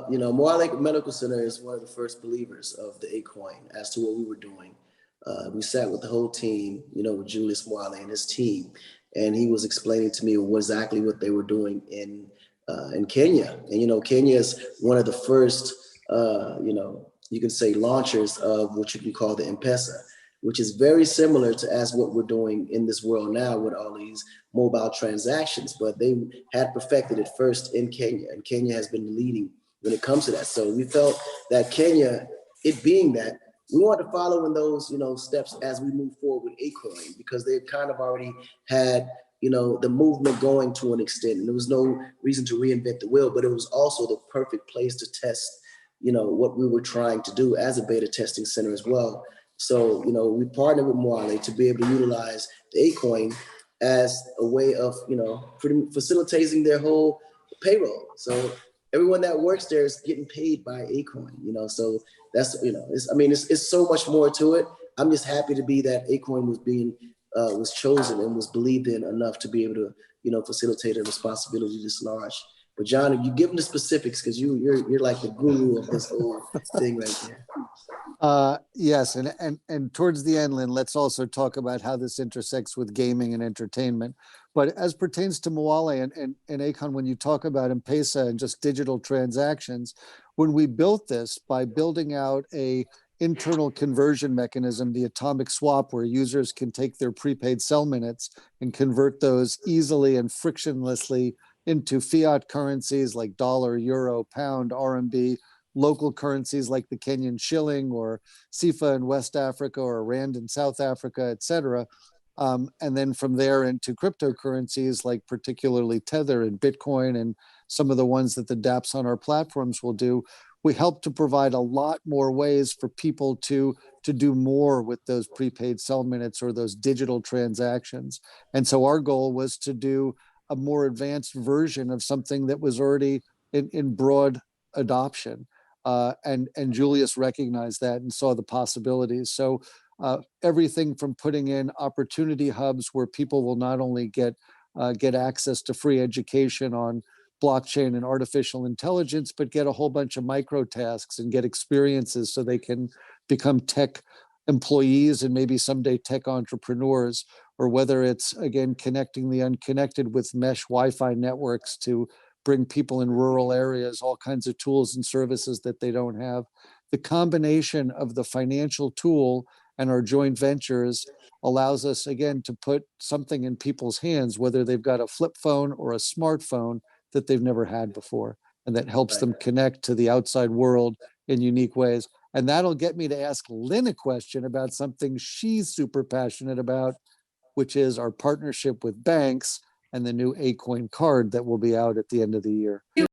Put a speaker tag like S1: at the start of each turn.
S1: Mwale Medical Center is one of the first believers of the Akoin as to what we were doing. We sat with the whole team, with Julius Mwale and his team, and he was explaining to me exactly what they were doing in Kenya. And Kenya is one of the first, you can say launchers of what you can call the M-Pesa, which is very similar to as what we're doing in this world now with all these mobile transactions. But they had perfected it first in Kenya, and Kenya has been leading when it comes to that. So we felt that Kenya, it being that, we want to follow in those, steps as we move forward with Akoin, because they've kind of already had, the movement going to an extent, and there was no reason to reinvent the wheel, but it was also the perfect place to test, what we were trying to do as a beta testing center as well. So, we partnered with Mwale to be able to utilize the Akoin as a way of, facilitating their whole payroll. So everyone that works there is getting paid by Akoin, so that's, it's so much more to it. I'm just happy to be that Akoin was chosen and was believed in enough to be able to, facilitate a responsibility this large. But John, if you give them the specifics, because you're like the guru of this whole thing right there.
S2: Yes, and towards the end, Lynn, let's also talk about how this intersects with gaming and entertainment. But as pertains to Mwale and Akoin, when you talk about M-Pesa and just digital transactions, when we built this by building out a internal conversion mechanism, the atomic swap, where users can take their prepaid cell minutes and convert those easily and frictionlessly into fiat currencies like dollar, euro, pound, RMB, local currencies like the Kenyan shilling or SIFA in West Africa or Rand in South Africa, et cetera. And then from there into cryptocurrencies like particularly Tether and Bitcoin and some of the ones that the dApps on our platforms will do. We help to provide a lot more ways for people to do more with those prepaid cell minutes or those digital transactions. And so our goal was to do a more advanced version of something that was already in broad adoption. And Julius recognized that and saw the possibilities. So everything from putting in opportunity hubs where people will not only get access to free education on blockchain and artificial intelligence, but get a whole bunch of micro tasks and get experiences so they can become tech employees and maybe someday tech entrepreneurs, or whether it's, again, connecting the unconnected with mesh Wi-Fi networks to bring people in rural areas all kinds of tools and services that they don't have. The combination of the financial tool and our joint ventures allows us, again, to put something in people's hands, whether they've got a flip phone or a smartphone that they've never had before, and that helps them connect to the outside world in unique ways. And that'll get me to ask Lynn a question about something she's super passionate about, which is our partnership with banks and the new Akoin card that will be out at the end of the year.